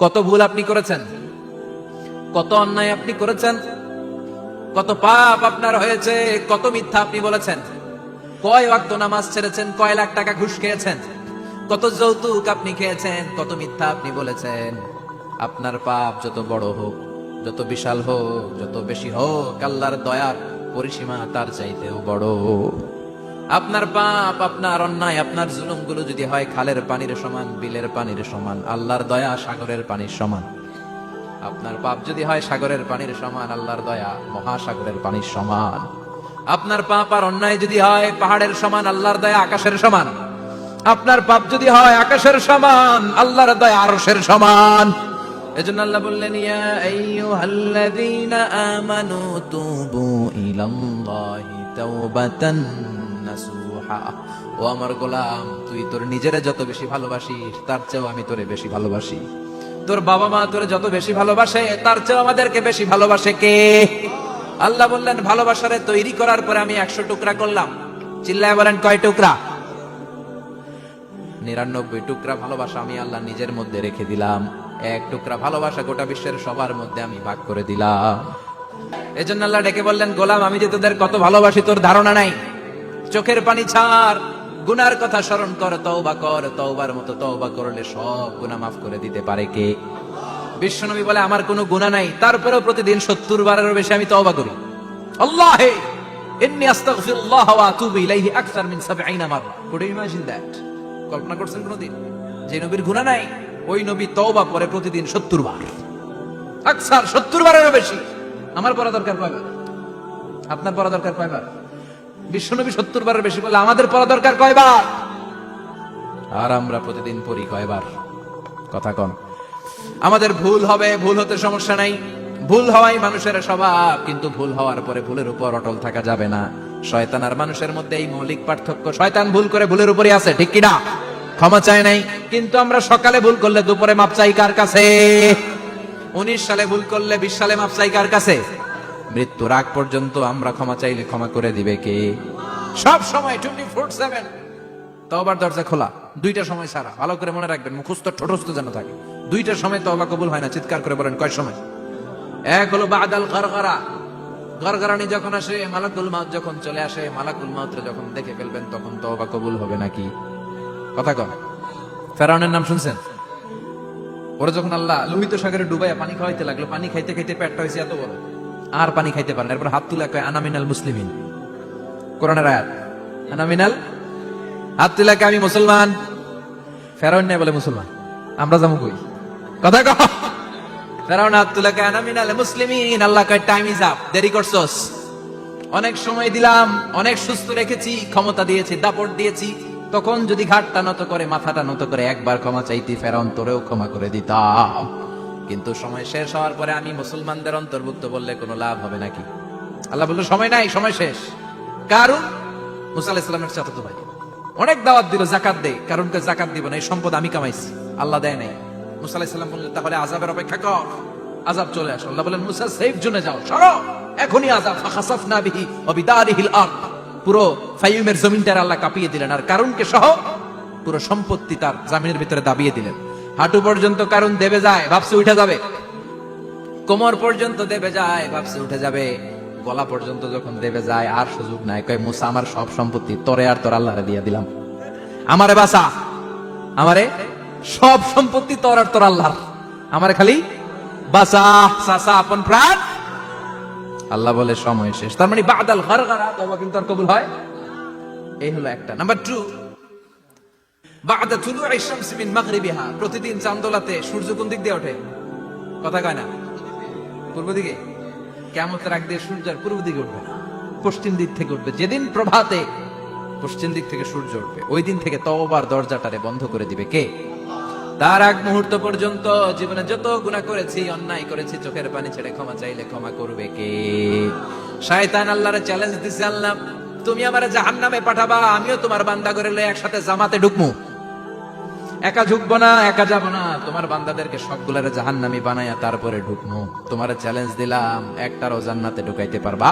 কত ভুল আপনি করেছেন, কত অন্যায় আপনি করেছেন, কত পাপ আপনার হয়েছে, কত মিথ্যা আপনি বলেছেন, কয় ওয়াক্ত নামাজ ছেড়েছেন, কয় লাখ টাকা ঘুষ খেয়েছেন, কত যৌতুক আপনি খেয়েছেন, কত মিথ্যা আপনি বলেছেন। আপনার পাপ যত বড় হোক, যত বিশাল হোক, যত বেশি হোক, আল্লাহর দয়ার পরিসীমা তার চাইতেও বড়। আপনার পাপ, আপনার অন্যায়, আপনার জুলুমগুলো যদি হয় খালের পানির সমান, বিলের পানির সমান, আল্লাহর দয়া সাগরের পানির সমান। আপনার পাপ যদি হয় সাগরের পানির সমান, আল্লাহর দয়া মহাসাগরের পানির সমান। আপনার পাপ আর অন্যায় যদি হয় পাহাড়ের সমান, আল্লাহর দয়া আকাশের সমান। আপনার পাপ যদি হয় আকাশের সমান, আল্লাহর দয়া আরশের সমান। এজন্য আল্লাহ বললেন, ইয়া আইয়ুহাল্লাযীনা আমানু তুবু ইলাল্লাহি তাওবাতান নাসুহা। ও আমার গোলাম, তুই তোর নিজেরে যত বেশি ভালোবাসিস তার চেয়েও আমি তোরে বেশি ভালোবাসি। তোর বাবা মা তোরে যত বেশি ভালোবাসে তার চেয়েও আমাদেরকে বেশি ভালোবাসে কে? আল্লাহ বললেন, ভালোবাসারে তৈরি করার পরে আমি 100 টুকরা করলাম। চিল্লায় বলেন, কয় টুকরা? 99 টুকরা ভালোবাসা আমি আল্লাহ নিজের মধ্যে রেখে দিলাম। 1 টুকরা ভালোবাসা গোটা বিশ্বের সবার মধ্যে আমি ভাগ করে দিলাম। এজন্য আল্লাহ ডেকে বললেন, গোলাম আমি যে তোদের কত ভালোবাসি তোর ধারণা নাই। চোখের পানি ছাড়, গুনার কথা স্মরণ কর, তওবা কর। তওবার মতো তওবা করলে সব গুনাহ মাফ করে দিতে পারে কে? বিশ্বনবী বলে, আমার কোনো গুনাহ নাই, তারপরেও প্রতিদিন 70 বারেরও বেশি আমি তওবা করি। আল্লাহে ইন্নী আস্তাগফিরুল্লাহ ওয়া আতুবু ইলাইহি আকসার মিন 70 মাররা। Could you imagine that? কল্পনা করছেন কোনদিন যে নবীর গুনাহ নাই, ওই নবী তওবা করে প্রতিদিন 70 বার, আকসার 70 বারেরও বেশি। আমার পড়া দরকার কয়বার? আপনার পড়া দরকার কয়বার? বিশ্বনবী 70 বারের বেশি বলে, আমাদের পড়া দরকার কয়বার? আর আমরা প্রতিদিন পড়ি কয়বার? কথা কন। আমাদের ভুল হবে, ভুল হতে সমস্যা নাই, ভুল হওয়াই মানুষের স্বভাব, কিন্তু ভুল হওয়ার পরে ভুলের উপর অটল থাকা যাবে না। শয়তান আর মানুষের মধ্যে এই মৌলিক পার্থক্য। শয়তান ভুল করে ভুলের উপরই আছে, ঠিক কিনা? ক্ষমা চায় নাই, কিন্তু আমরা সকালে ভুল করলে দুপুরে মাপ চাই কার কাছে? 19 সালে ভুল করলে 20 সালে মাপ চাই কার কাছে? মৃত্যুর আগ পর্যন্ত আমরা ক্ষমা চাইলে ক্ষমা করে দিবে কে? সব সময় 24/7 তওবার দরজা খোলা, 2টা সময় ছাড়া। ভালো করে মনে রাখবেন, মুখস্থ ঠোঁটস্থ যেন থাকে। 2টার সময় তওবা কবুল হয় না। চিৎকার করে বলেন, কয় সময়? এক হলো বাদাল গরগরা, গরগরানি যখন আসে, মালাকুল মাউত যখন চলে আসে, মালাকুল মাউতরে যখন দেখে ফেলবেন তখন তওবা কবুল হবে নাকি? কথা কন। ফেরাউনের নাম শুনছেন? ওরা যখন আল্লাহ লোহিত সাগরে ডুবাইয়া পানি খাওয়াইতে লাগলো, পানি খাইতে খাইতে পেটটা হয়েছে এত বড়, আর পানি খাইতে পারেন। এরপর হাত তুলে কয়, আনা মিনাল মুসলিমিন। কোরআনের আয়াত, আনা মিনাল, হাত তুলে কয়, আমি মুসলমান। ফেরাউন নেই বলে মুসলমান, আমরা যাবো কই? কথা কও। ফেরাউন হাত তুলে কয়, আনা মিনাল মুসলিমিন। আল্লাহ কয়, টাইম ইজ আপ, দেরি করছস। অনেক সময় দিলাম, অনেক সুস্থ রেখেছি, ক্ষমতা দিয়েছি, দাপট দিয়েছি, তখন যদি ঘাটটা নত করে, মাথাটা নত করে একবার ক্ষমা চাইতি, ফেরাউন তোরেও ক্ষমা করে দিতাম। কিন্তু সময় শেষ হওয়ার পরে আমি মুসলমানদের অন্তর্ভুক্ত বললে কোনো লাভ হবে নাকি? আল্লাহ বলল, সময় নাই, সময় শেষ। কারণ মুসা আলাইহিস সালামের চাচাতো ভাই অনেক দাওয়াত দিল, যাকাত দে। কারণকে যাকাত দিব না, এই সম্পদ আমি কামাইছি, আল্লাহ দেয় নাই। মুসা আলাইহিস সালাম বললেন, তাহলে আযাবের অপেক্ষা কর, আযাব চলে আসে। আল্লাহ বলেন, মুসা সেফ জোনে যাও, সরো, এখনই আযাব। ফাখাসাফনা বিহি ওয়া বিদারিহিল আরদ, পুরো ফায়ুমের জমিনটার আল্লাহ কাঁপিয়ে দিলেন, আর কারণকে সহ পুরো সম্পত্তি তার জামিনের ভিতরে দাবিয়ে দিলেন। হাঁটু পর্যন্ত কারণ দেবে যায়, ভাবছে উঠে যাবে। কোমর পর্যন্ত দেবে যায়, ভাবছে উঠে যাবে। গলা পর্যন্ত যখন দেবে যায়, আর সুযোগ নাই। কয়, মুসা আমার সব সম্পত্তি তোরে আর তোর আল্লাহরে দিয়ে দিলাম, আমারে বাঁচা, আমারে সব সম্পত্তি তোর আর তোর আল্লাহর, আমারে খালি বাঁচা, চাচা আপন প্রাণ। আল্লাহ বলে, সময় শেষ। তার মানে বাদাল গরগরা, তওবা কিন্তু আর কবুল হয়। এই হলো একটা। নাম্বার 2, বাদা তুলুই শামস মিন মাগরিবিহা। প্রতিদিন চাঁদোলাতে সূর্য কোন দিক দিয়ে ওঠে? কথা কয় না? পূর্ব দিকে। কিয়ামতের আগ দিয়ে সূর্য আর পূর্ব দিকে উঠবে না, পশ্চিম দিক থেকে উঠবে। যেদিন প্রভাতে পশ্চিম দিক থেকে সূর্য উঠবে, ওই দিন থেকে তওবার দরজাটারে বন্ধ করে দিবে কে? তার আগ মুহূর্ত পর্যন্ত জীবনে যত গুনাহ করেছি, অন্যায় করেছি, চোখের পানি ছেড়ে ক্ষমা চাইলে ক্ষমা করবে কে? শয়তান আল্লাহরে চ্যালেঞ্জ দিছে, আল্লাহ তুমি আমারে জাহান্নামে পাঠাবা, আমিও তোমার বান্দা করে লয়ে একসাথে জামাতে ঢুকমু। একা ঢুকবো না, একা যাবো না, তোমার বান্দাদেরকে সবগুলারে জাহান্নামী বানায়া তারপরে ঢুকমু। তোমারে চ্যালেঞ্জ দিলাম, একটারও জান্নাতে ঢুকাইতে পারবা?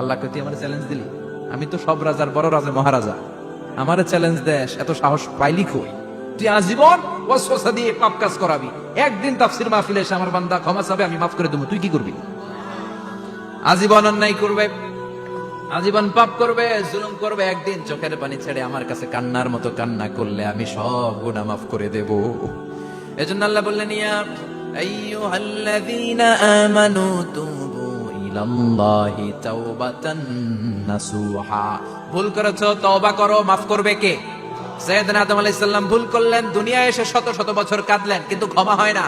আল্লাহকে তুই আমারে চ্যালেঞ্জ দিলি? আমি তো সব রাজার বড় রাজা, মহারাজা, আমারে চ্যালেঞ্জ দেশ, এত সাহস পাইলি কই? তুই আজীবন ওয়াসওয়াসা দিয়ে পাপ কাজ করাবি, একদিন তাফসীর মাহফিলে এসে আমার বান্দা ক্ষমা চাবে, আমি মাফ করে দেবো, তুই কি করবি? আজীবন অন্যায় করবে, আজীবন পাপ করবে, জুলুম করবে, একদিন চোখের পানি ছেড়ে আমার কাছে কান্নার মতো কান্না করলে আমি সব গুনাহ মাফ করে দেব। এজন্য আল্লাহ বললেন, ইয়া আইয়ুহাল্লাযীনা আমানু তুবু ইলাল্লাহি তাওবাতান নাসুহা। ভুল করেছো, তওবা করো, মাফ করবে কে? সাইয়েদনা আদম আলাইহিস সালাম ভুল করলেন, দুনিয়ায় এসে শত শত বছর কাঁদলেন, কিন্তু ক্ষমা হয় না।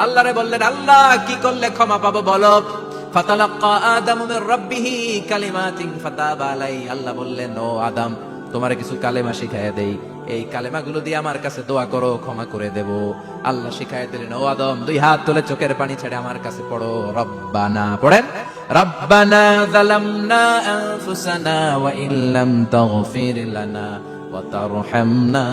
আল্লাহরে বললেন, আল্লাহ কি করলে ক্ষমা পাবো বলো? ফাতালাক্কা আদামু মির রাব্বিহি কালিমাতিন ফাতাবা আলাই। আল্লাহ বললেন, ও আদম, তোমারে কিছু কালেমা শিখাইয়া দেই, এই কালেমাগুলো দিয়ে আমার কাছে দোয়া করো, ক্ষমা করে দেব। আল্লাহ শিখাইয়া দিলেন, ও আদম, দুই হাত তুলে চোখের পানি ছেড়ে আমার কাছে পড়ো, রব্বানা, পড়েন, রব্বানা যালামনা আনফুসানা ওয়া ইল্লাম তাগফির লানা ওয়া তারহামনা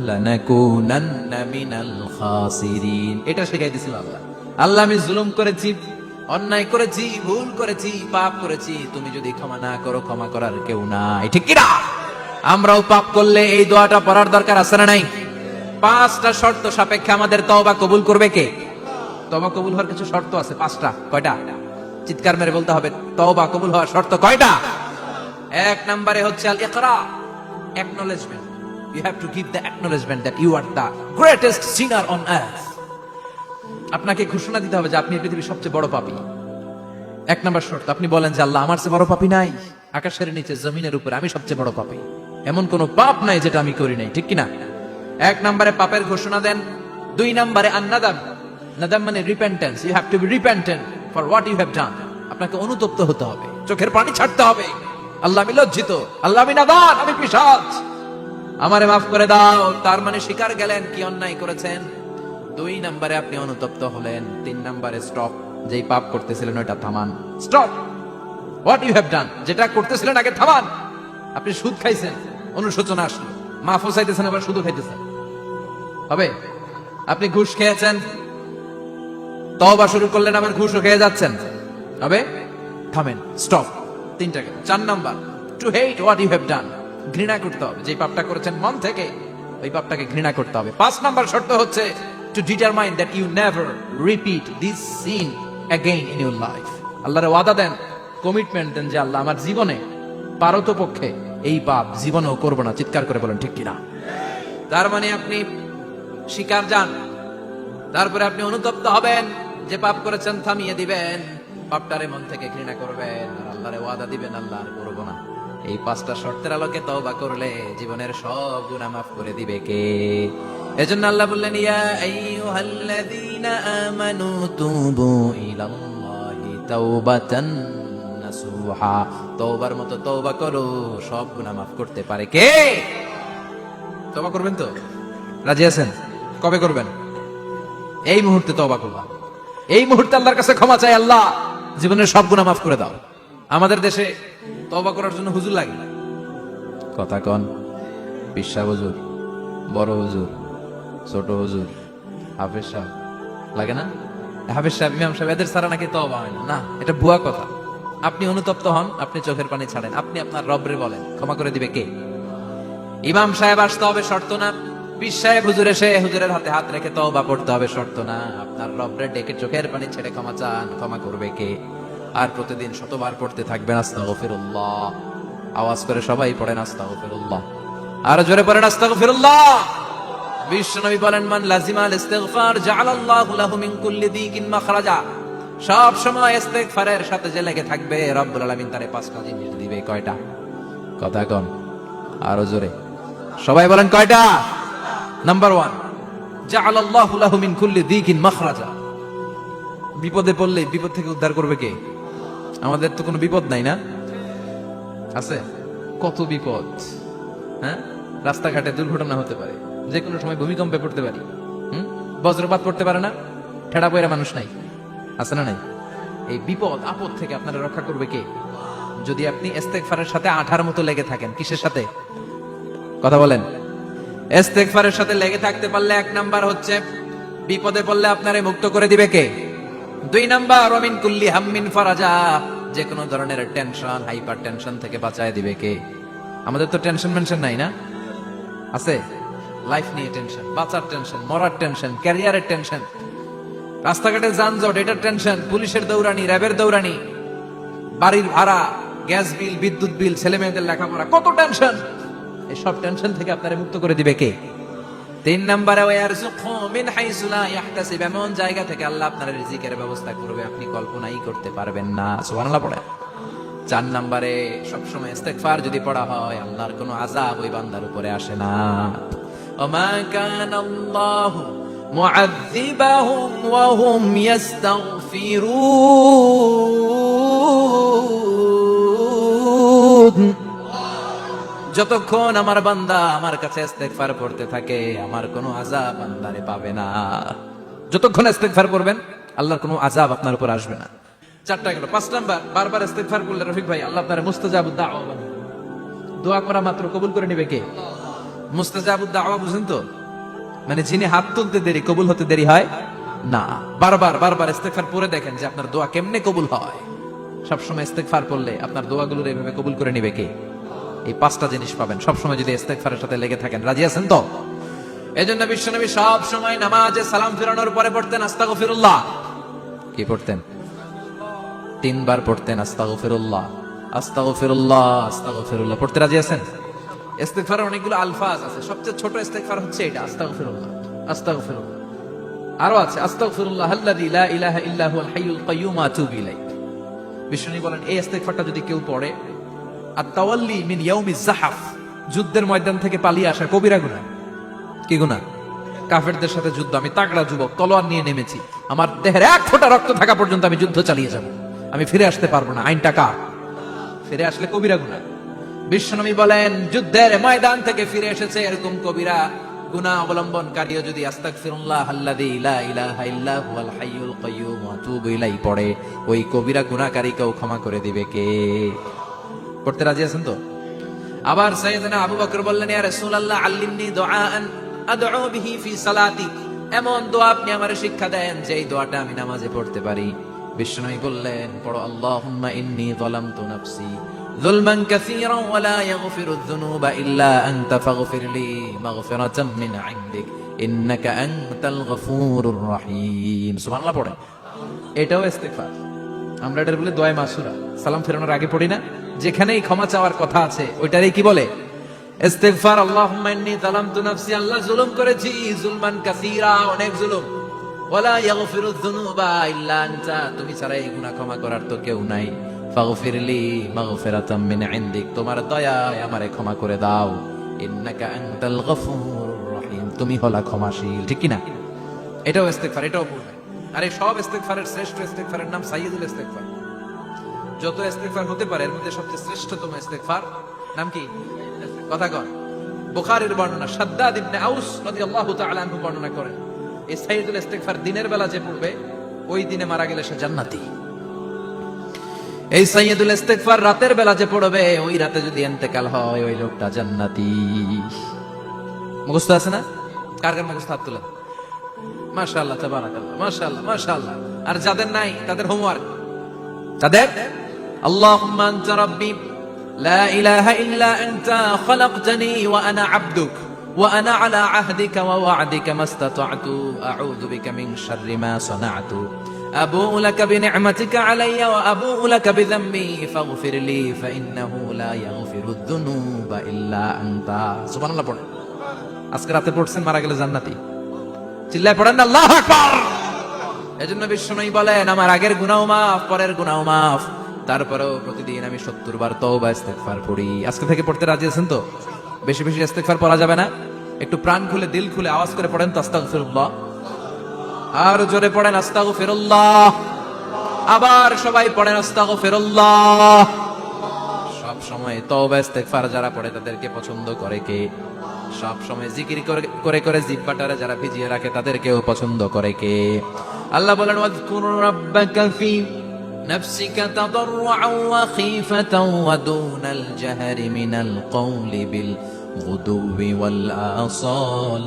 লানাকুনান্না মিনাল খাসিরিন। এটা শিখাই দিয়েছিল আল্লাহ। আল্লাহ, আমি জুলুম করেছি, অন্যায় করেছি, ভুল করেছি, পাপ করেছি, তুমি যদি ক্ষমা না করো, ক্ষমা করার কেউ নাই, ঠিক কি না? আমরাও পাপ করলে এই দোয়াটা পড়ার দরকার আছে না নাই? 5টা শর্ত সাপেক্ষে আমাদের তওবা কবুল করবে কে? তওবা কবুল হওয়ার কিছু শর্ত আছে 5টা। কয়টা? চিৎকার মেরে বলতে হবে, তওবা কবুল হওয়ার শর্ত কয়টা? 1 নম্বরে হচ্ছে আল ইকরা, acknowledgement. You have to give the acknowledgement that you are the greatest sinner on earth. আপনাকে ঘোষণা দিতে হবে যে আপনি পৃথিবীর সবচেয়ে বড় পাপী। 1 নম্বর শর্ত, আপনি বলেন যে আল্লাহ, আমার চেয়ে বড় পাপী নাই, আকাশের নিচে জমিনের উপরে আমি সবচেয়ে বড় পাপী, এমন কোন পাপ নাই যেটা আমি করি নাই, ঠিক কিনা? 1 নম্বরে পাপের ঘোষণা দেন। 2 নম্বরে আন-নাদাম, নাদাম মানে repentance. You have to be repentant for what you have done. আপনাকে অনুতপ্ত হতে হবে, চোখের পানি ছাড়তে হবে। আল্লাহ, আমি লজ্জিত, আল্লাহ আমি নাদান, আমি পিশাচ, আমারে মাফ করে দাও। তার মানে স্বীকার গেলেন কি অন্যায় করেছেন। 2 নম্বরে আপনি অনুতপ্ত হলেন। 3 নম্বরে স্টপ, যেই পাপ করতেছিলেন ওটা থামান। Stop what you have done, যেটা করতেছিলেন আগে থামান। আপনি সুদ খাইছেন, অনুশোচনা আসলো, মাফও চাইতেছেন, আবার সুদও খাইতেছেন, হবে? আপনি ঘুষ খেয়েছেন, তওবা শুরু করলেন, আবার ঘুষও খেয়ে যাচ্ছেন, হবে? থামেন, স্টপ। 3টা গেল। 4 number, to hate what you have done, ঘৃণা করতে হবে, যে পাপটা করেছেন মন থেকে ওই পাপটাকে ঘৃণা করতে হবে। 5 নাম্বার শর্ত হচ্ছে to determine that you never repeat this sin again in your life. আল্লাহর ওয়াদা দেন, কমিটমেন্ট দেন যে আল্লাহ, আমার জীবনে পারতপক্ষে এই পাপ জীবনেও করব না। চিৎকার করে বলেন, ঠিক কিনা? তার মানে আপনি স্বীকার যান, তারপরে আপনি অনুতপ্ত হবেন, যে পাপ করেছেন থামিয়ে দিবেন, পাপটারে মন থেকে ঘৃণা করবেন, আর আল্লাহরে ওয়াদা দিবেন, আল্লাহ আর করব না। এই 5টা শর্তের আলোকে তওবা করলে জীবনের সব গুনাহ মাফ করে দিবে কে? এজন্য আল্লাহ বললেন, ইয়া আইয়ুহাল্লাযীনা আমানু তুবু ইলাল্লাহি তাওবাতান নাসুহা। তওবার মতো তওবা করো, সব গুনাহ মাফ করতে পারে কে? তওবা করবেন তো? রাজি আছেন? কবে করবেন? এই মুহূর্তে তওবা করলাম, এই মুহূর্তে আল্লাহর কাছে ক্ষমা চাই, আল্লাহ জীবনের সব গুনাহ মাফ করে দাও। আমাদের দেশে তওবা করার জন্য হুজুর লাগে, কথা কন, পিসা হুজুর, বড় হুজুর, ছোট হুজুর, হাফেজ সাহেব, লাগে না? হাফেজ সাহেব, ইমাম সাহেব, এদের ছাড়া নাকি তওবা হয় না। না, এটা ভুয়া কথা। আপনি অনুতপ্ত হন, আপনি চোখের পানি ছাড়েন, আপনি আপনার রবরে বলেন, ক্ষমা করে দিবে কে? ইমাম সাহেব আসতে হবে, শর্ত না। পীর সাহেব হুজুর এসে হুজুরের হাতে হাত রেখে তওবা পড়তে হবে, শর্ত না। আপনার রবরে ডেকে চোখের পানি ছেড়ে ক্ষমা চান, ক্ষমা করবে কে? আর প্রতিদিন শতবার পড়তে থাকবেন আস্তাগফিরুল্লাহ। আওয়াজ করে সবাই পড়েন আস্তাগফিরুল্লাহ, আর জোরে পড়েন আস্তাগফিরুল্লাহ। বিশ্বনবী বলেন, মান লাজিমাল ইস্তিগফার জাআলাল্লাহু লাহু মিন কুল্লি দিকিন মাখরাজা। সব সময় ইস্তিগফারের সাথে যে লেগে থাকবে, রব্বুল আলামিন তারে 5টা জিনিস দিবে। কয়টা? কথা কন, আরো জোরে সবাই বলেন, কয়টা? নাম্বার 1, জাআলাল্লাহু লাহু মিন কুল্লি দিকিন মাখরাজা। বিপদে পড়লে বিপদ থেকে উদ্ধার করবে কে? আমাদের তো কোনো বিপদ নাই, না আছে? কত বিপদ, হ্যাঁ? রাস্তাঘাটে দুর্ঘটনা হতে পারে, যে কোনো সময় ভূমিকম্পে পড়তে পারি, বজ্রপাত পড়তে পারে না, ঠেড়া পয়রা মানুষ নাই, আছে না নাই? এই বিপদ আপদ থেকে আপনারা রক্ষা করবে কে? যদি আপনি ইস্তেগফারের সাথে আঠার মতো লেগে থাকেন। কিসের সাথে? কথা বলেন। ইস্তেগফারের সাথে লেগে থাকতে পারলে 1 নাম্বার হচ্ছে বিপদে পড়লে আপনারে মুক্ত করে দিবে কে? 2 নাম্বার, ওমিন কুল্লি হাম্মিন ফারাজা, যে কোনো ধরনের টেনশন, হাইপার টেনশন থেকে বাঁচায় দিবে কে? আমাদের তো টেনশন মেনশন নাই, না আছে? লাইফ নিয়ে টেনশন, বাঁচার টেনশন, মরার টেনশন, ক্যারিয়ারের টেনশন, রাস্তাঘাটে যানজট, এটার টেনশন, পুলিশের দৌড়ানি, র্যাবের দৌড়ানি, বাড়ির ভাড়া, গ্যাস বিল, বিদ্যুৎ বিল, ছেলে মেয়েদের লেখাপড়া, কত টেনশন। এই সব টেনশন থেকে আপনারা মুক্ত করে দিবে কে? 3 নম্বরে ওয়ারযুকহু মিন হাইসু লা ইয়াহতাসিব, এমন জায়গা থেকে আল্লাহ আপনার রিজিকের ব্যবস্থা করবে আপনি কল্পনাই করতে পারবেন না। সুবহানাল্লাহ পড়ে। 4 নম্বরে সবসময় ইস্তিগফার যদি পড়া হয় আল্লাহর কোনো আযাব ওই বান্দার উপরে আসে না। ওমা কানাল্লাহু মুআযযিবাহুম ওয়া হুম ইস্তাগফিরুন, যতক্ষণ আমার বান্দা আমার কাছে ইস্তিগফার পড়তে থাকে আমার কোনো আযাব বান্দারে পাবে না। যতক্ষণ ইস্তিগফার করবেন আল্লাহর কোনো আযাব আপনার উপর আসবে না। 4টা গেল। 5 নাম্বার, বারবার ইস্তিগফার করলে রফিক ভাই আল্লাহ আপনার মুস্তাজাবুদ দাওয়া বানাবে। দোয়া করা মাত্র কবুল করে নেবে কে? মুস্তাজাবুদ দাওয়া বুঝেন তো? মানে যিনি হাত তুলতে দেরি কবুল হতে দেরি হয় না। বারবার বারবার ইস্তিগফার পড়ে দেখেন যে আপনার দোয়া কেমনে কবুল হয়। সবসময় ইস্তিগফার পড়লে আপনার দোয়াগুলোর এইভাবে কবুল করে নেবে কে? এই 5টা জিনিস পাবেন সবসময় যদি ইস্তিগফারের সাথে লেগে থাকেন। রাজি আছেন তো? এজন্য বিশ্বনবী সব সময় নামাজে সালাম ফিরানোর পরে পড়তেন আস্তাগফিরুল্লাহ। কি পড়তেন? 3 বার পড়তেন আস্তাগফিরুল্লাহ, আস্তাগফিরুল্লাহ, আস্তাগফিরুল্লাহ। পড়তে রাজি আছেন? ইস্তিগফারের অনেকগুলো আলফাজ আছে, সবচেয়ে ছোট ইস্তিগফার হচ্ছে এটা, আস্তাগফিরুল্লাহ, আস্তাগফিরুল্লাহ। আরো আছে আস্তাগফিরুল্লাহ আল্লাযী লা ইলাহা ইল্লা হুয়াল হাইয়ুল কাইয়্যুম ওয়া আতুবু ইলাইহি। বিশ্বনবী বলেন এই ইস্তিগফারটা যদি কেউ পড়ে, আত-তাওয়াল্লি মিন ইয়াউমিজ যাহাফ, যুদ্ধের ময়দান থেকে পালিয়ে আসা কবিরা গুনাহ। কি গুনাহ? কাফেরদের সাথে যুদ্ধ, আমি তাগড়া যুবক, তলোয়ার নিয়ে নেমেছি, আমার দেহের 1 ফোঁটা রক্ত থাকা পর্যন্ত আমি যুদ্ধ চালিয়ে যাব, আমি ফিরে আসতে পারবো না, আইনটা কার? ফিরে আসলে কবিরা গুনাহ। বিশ্বনবী বলেন যুদ্ধের ময়দান থেকে ফিরে এসেছে এরকম কবিরা গুনাহ অবলম্বনকারীও যদি আস্তাগফিরুল্লাহ আল্লাযী লা ইলাহা ইল্লা হুয়াল হাইয়ুল কাইয়্যুম ওয়া আতুবু ইলাইহি পড়ে, ওই কবিরা গুনাহকারীকেও ক্ষমা করে দিবে কে? করতে রাজি আছেন তো? আবার সাইয়েদনা আবু বকর বললেন ইয়া রাসূলুল্লাহ আল্লিমনি দুআআন আদউ বিহি ফি সালাতি, এমন দোয়া আপনি আমারে শিক্ষা দেন যে এই দোয়াটা আমি নামাজে পড়তে পারি। বিশ্বনবী বললেন পড়ো আল্লাহুম্মা ইন্নী যালামতু নাফসি যুলমান কাসীরান ওয়া লা ইয়াগফিরুয যুনুবা ইল্লা আনতা ফাগফিরলি মাগফিরাতাম মিন ইনদিক ইন্নাকা আনতাল গফুরুর রহিম। সুবহানাল্লাহ পড়ে। এটাও ইস্তিগফার। আমরা এটার বলে দোয়া মাসুরা, সালাম ফেরানোর আগে পড়ি না? যেখানেই ক্ষমা চাওয়ার কথা আছে ওইটারই কি বলে? ইস্তিগফার। আল্লাহুম্মা ইন্নী যালামতু নাফসি, আল্লাহ জুলুম করেছি, যুলমান কাসীরা, অনেক জুলুম, ওয়ালা ইয়াগফিরুয যুনুবা ইল্লা আনতা, তুমি ছাড়া এই গুনাহ ক্ষমা করার তো কেউ নাই, ফাগফিরলি মাগফিরাতাম মিন ইনদিক, তোমার দয়ায় আমারে ক্ষমা করে দাও, ইন্নাকা আনতাল গফুরুর রহিম, তুমি হলা ক্ষমাশীল। ঠিক কি না? এটাও ইস্তিগফার, এটাও পড়বে। আর এই সব ইস্তিগফারের শ্রেষ্ঠ ইস্তিগফারের নাম সাইয়্যিদুল ইস্তিগফার। যত ইস্তিগফার হতে পারে এর মধ্যে সবচেয়ে শ্রেষ্ঠতম ইস্তিগফার নাম কি? কথা কন। বুখারীর বর্ণনা, শাদ্দাদ ইবনে আউস রাদিয়াল্লাহু তাআলা আনহু বর্ণনা করেন এই সাইয়্যিদুল ইস্তিগফার দিনের বেলা যে পড়বে ওই দিনে মারা গেলে সে জান্নাতি। এই সাইয়্যিদুল ইস্তিগফার রাতের বেলা যে পড়বে ওই রাতে যদি ইন্তেকাল হয় ওই লোকটা জান্নাতি। মুখস্থ আছে না? কার কার মুখস্থ? হাত তুলেন। মাশাআল্লাহ, তাবারাকাল্লাহ, মাশাআল্লাহ, মাশাআল্লাহ। আর যাদের নাই তাদের হোমওয়ার্ক, তাদের আল্লাহুম্মা আনতা রাব্বি লা ইলাহা ইল্লা আনতা খালাকতানি ওয়া আনা আবদুক ওয়া আনা আলা আহদিকা ওয়া ওয়া'দিকা মাসতাতa'তু আউযু বিকা মিন শাররি মা সানা'তু আবু'ু লাকা বিনি'মাতিকা আলাইয়া ওয়া আবু'ু লাকা বিযামবি ফাগফিরলি ফাইন্নাহু লা ইয়াগফিরুয যুনুবা ইল্লা আনতা। সুবহানাল্লাহ পড়েন। আজকে রাতে পড়ছেন, মারা গেলে জান্নাতি। চিল্লায় পড়েন না আল্লাহু আকবার। এজন্য বিশ্বনবী বলেন আমার আগের গুনাহও মাফ, পরের গুনাহও মাফ, তারপরেও প্রতিদিন আমি 70 বার তওবা ইস্তিগফার পড়ি। আজকে থেকে পড়তে রাজি আছেন তো? বেশি বেশি ইস্তিগফার পড়া যাবে না? একটু প্রাণ খুলে দিল খুলে আওয়াজ করে পড়েন তো আস্তাগফিরুল্লাহ। আর জোরে পড়েন আস্তাগফিরুল্লাহ। আবার সবাই পড়েন আস্তাগফিরুল্লাহ। সব সময় তওবা ইস্তিগফার যারা পড়ে তাদেরকে পছন্দ করে কে? সব সময় জিকির করে করে জিহ্বাটারে যারা ভিজিয়ে রাখে তাদেরকেও পছন্দ করে কে? আল্লাহ বলেন ওয়াজকুর রাব্বাকা ফি নাফসিকা তাদাররুআন ওয়া খীফাতান ওয়া দুনাল জাহরি মিনাল কওলি বিল গুদুবি ওয়াল আসাল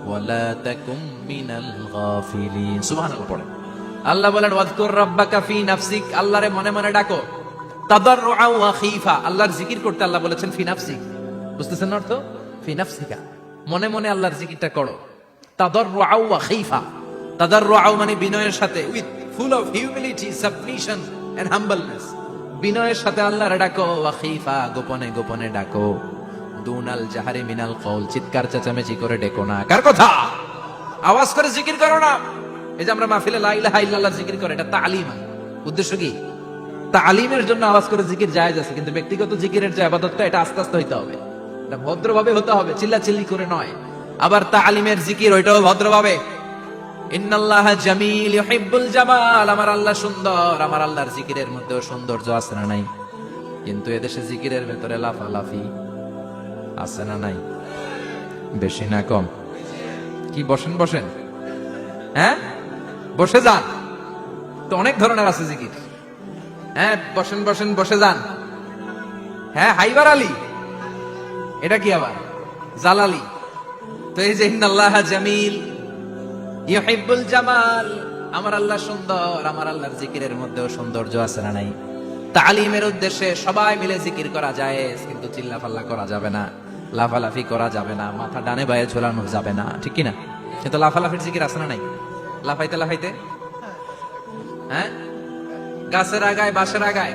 ওয়া লা তাকুম মিনাল গাফিলিন। সুবহানাল্লাহ পড়েন। আল্লাহ বলেন ওয়াজকুর রাব্বাকা ফি নাফসিক, আল্লাহরে মনে মনে ডাকো, তাদাররুআন ওয়া খীফা, আল্লাহর জিকির করতে আল্লাহ বলেছেন ফি নাফসিক। বুঝতেছেন না অর্থ? ফি নাফসিকা, মনে মনে আল্লাহর জিকিরটা করো। তাদাররুআ ওয়া খাইফা, তাদাররুআ মানে বিনয়ের সাথে, with full of humility, submission and humbleness, বিনয়ের সাথে আল্লাহর ডাকো। ওয়া খাইফা, গোপনে গোপনে ডাকো। দুনাল জাহারি মিনাল কওল, চিৎকার চেঁচামেচি করে ডেকো না। কার কথা? আওয়াজ করে জিকির করো না। এই যে আমরা মাহফিলে লা ইলাহা ইল্লাল্লাহ জিকির করে, এটা তালিম। উদ্দেশ্য কি? তালিমের জন্য আওয়াজ করে জিকির জায়েজ আছে, কিন্তু ব্যক্তিগত জিকিরের যে ইবাদতটা, এটা আস্তে আস্তে হইতে হবে, এটা ভদ্রভাবে হতে হবে, চিল্লাচিল্লি করে নয়। আবার তালিমের জিকির, ওইটাও ভদ্রভাবে। ইন্নাল্লাহা জামিল ইউহিব্বুল জামাল, আমার আল্লাহ সুন্দর, আমার আল্লাহর জিকিরের মধ্যেও সৌন্দর্য আছে না নাই? কিন্তু এদেশে জিকিরের ভেতরে লাফালাফি আছে না নাই? বেশি না কম? কি বসেন বসেন, হ্যাঁ বসে যান, তো অনেক ধরনের আছে জিকির। হ্যাঁ বসেন বসেন, বসে যান। হ্যাঁ হাইবার আলী, এটা কি আবার জালালি? তো এই যে ইন্নাল্লাহা জামিল ইউহিব্বুল জামাল, আমার আল্লাহ সুন্দর, আমার আল্লাহর জিকিরের মধ্যেও সৌন্দর্য আছে না নাই? তালিমের উদ্দেশ্যে সবাই মিলে জিকির করা যায়, কিন্তু চিল্লাফাল্লা করা যাবে না, লাফালাফি করা যাবে না, মাথা ডানে বায়ে ঝোলানো যাবে না, ঠিক কিনা? কিন্তু লাফালাফির জিকির আছে না নাই? লাফাইতে লাফাইতে, হ্যাঁ গাছের আগায় বাঁশের আগায়।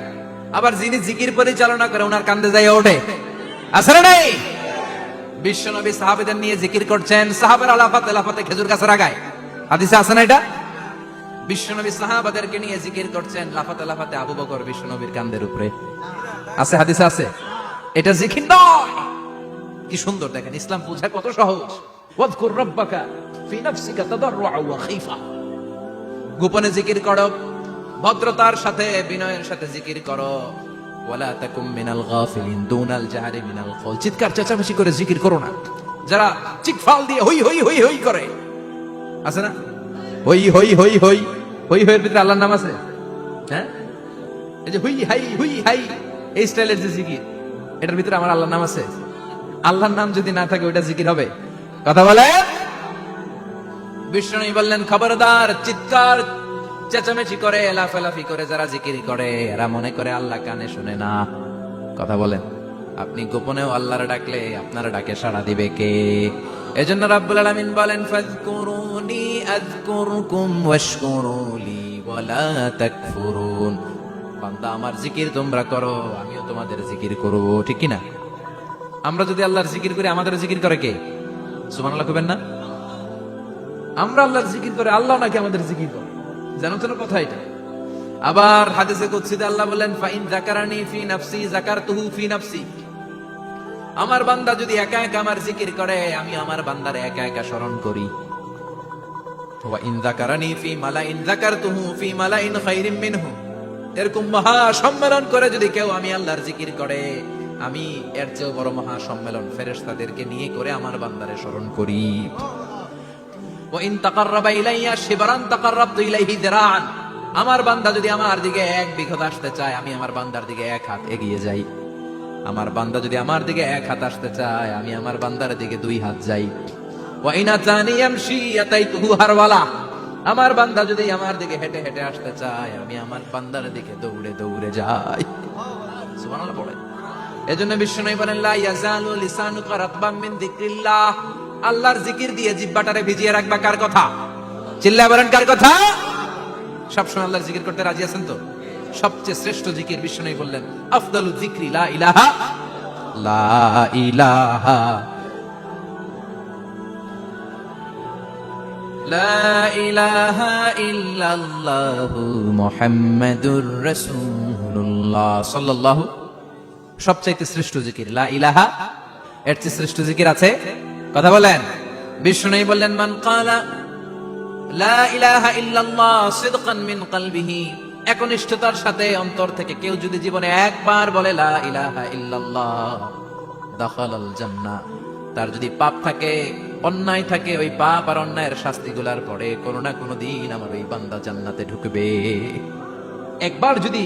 আবার যিনি জিকির পরিচালনা করে ওনার কান্দে যাই ওঠে, আছে না নাই? বিশ্বনবী সাহাবীদের নিয়ে জিকির করছেন, সাহাবারা লাফাতে লাফাতে খেজুর গাছের আগায়। হাদিসে আছে না এটা? বিশ্বনবী সাহাবাদেরকে নিয়ে জিকির করছেন, লাফাতে লাফাতে আবু বকর বিশ্বনবীর কান্দের উপরে। আছে, হাদিসে আছে। এটা জিকির নয়। কি সুন্দর দেখেন, ইসলাম বোঝা কত সহজ। ওয়াযকুর রাব্বাকা ফি নাফসিকা তাদাররুআ ওয়া খাইফা, গোপনে জিকির করো, ভদ্রতার সাথে বিনয়ের সাথে জিকির করো। ওয়ালা তাকুম মিনাল গাফিলিন দুনাল জাহারি মিনাল কওল, চিৎকার চেঁচামেচি করে জিকির করো না। যারা চিৎফাল দিয়ে হই হই হই হই করে, আছে না? হই হই হই হই হই হইয়ের ভিতরে আল্লাহর নাম আছে। হ্যাঁ এই যে হুই হাই হুই হাই, এই স্টাইলের যে জিকির, এটার ভিতরে আমার আল্লাহর নাম আছে? আল্লাহর নাম যদি না থাকে ওইটা জিকির হবে? কথা বলে। বিষ্ণু বললেন, খবরদার, চিৎকার চেঁচামেচি করে লাফালাফি করে যারা জিকির করে, এরা মনে করে আল্লাহ কানে শুনে না। কথা বলেন। আপনি গোপনেও আল্লাহর ডাকলে আপনার ডাকে সাড়া দিবে কে? এজন্য রাব্বুল আলামিন বলেন, ফাযকুরুনি আযকুরকুম ওয়াশকুরুলি ওয়ালা তাকফুরুন। বান্দা আমার জিকির তোমরা করো, আমিও তোমাদের জিকির করব, ঠিক কি না? আমরা যদি আল্লাহর জিকির করি, আমাদের জিকির করে কে? সুবহানাল্লাহ কইবেন না? আমরা আল্লাহর জিকির করে, আল্লাহ নাকি আমাদের জিকির করে? জানো তো কথা এটা। আবার হাদিসে কুদসিতে আল্লাহ বলেন, ফাইন যাকারানি ফি নাফসি যাকারতুহু ফি নাফসি, আমার বান্দা যদি একা একা আমার জিকির করে, আমি আমার বান্দারে একা একা স্মরণ করি। ওয়া ইন যাকারানি ফি মালাইন যাকারতুহু ফি মালাইন খায়রিম মিনহু, এরকম মহা সম্মেলন করে যদি কেউ আমি আল্লাহর জিকির করে, আমি এর চেয়ে বড় মহা সম্মেলন ফেরেশতাদেরকে নিয়ে করে আমার বান্দারে স্মরণ করি। ওয়া ইন তাকাররাবা ইলাইয়া শিবরান তাকাররাবতু ইলাইহি দিরান, আমার বান্দা যদি আমার দিকে এক বিঘত আসতে চায়, আমি আমার বান্দার দিকে এক হাত এগিয়ে যাই। আমার বান্দা যদি আমার দিকে এক হাত আসতে চায়, আমি আমার বান্দার দিকে দুই হাত যাই। ওয়া ইন আতানি ইয়ামশি আতাইতুহু হারওয়ালা, আমার বান্দা যদি আমার দিকে হেঁটে হেঁটে আসতে চায়, আমি আমার বান্দার দিকে দৌড়ে দৌড়ে যাই। সুবহানাল্লাহ পড়ে। এজন্য বিষ্ণু বলেন, লা ইয়াজালু লিসানুকা রাতবাম মিন যিকরিল্লাহ, আল্লাহর জিকির দিয়ে জিহ্বাটারে ভিজিয়ে রাখবা। কার কথা? চিল্লায় বলেন, কার কথা? সবসময় আল্লাহর জিকির করতে রাজি আছেন তো? সবচেয়ে শ্রেষ্ঠ জিকির বিষ্ণু বললেন, আফদালু যিকরি লা ইলাহা লা ইলাহা লা ইলাহা ইল্লাল্লাহু মুহাম্মাদুর রাসূলুল্লাহ সাল্লাল্লাহু, সবচাইতে শ্রেষ্ঠ জিকির লা ইলাহা। এর চেয়ে শ্রেষ্ঠ জিকির আছে? কথা বলেন। বিষ্ণু বললেন, মান ক্বালা লা ইলাহা ইল্লাল্লাহ সিদকান মিন কলবিহি, একনিষ্ঠতার সাথে অন্তর থেকে কেউ যদি জীবনে একবার বলে লা ইলাহা ইল্লাল্লাহ, দাখালাল জান্নাহ, তার যদি পাপ থাকে, অন্যায় থাকে, ওই পাপ আর অন্যায়ের শাস্তিগুলার পরে কোনো না কোনো দিন আমার ওই বান্দা জান্নাতে ঢুকবে। একবার যদি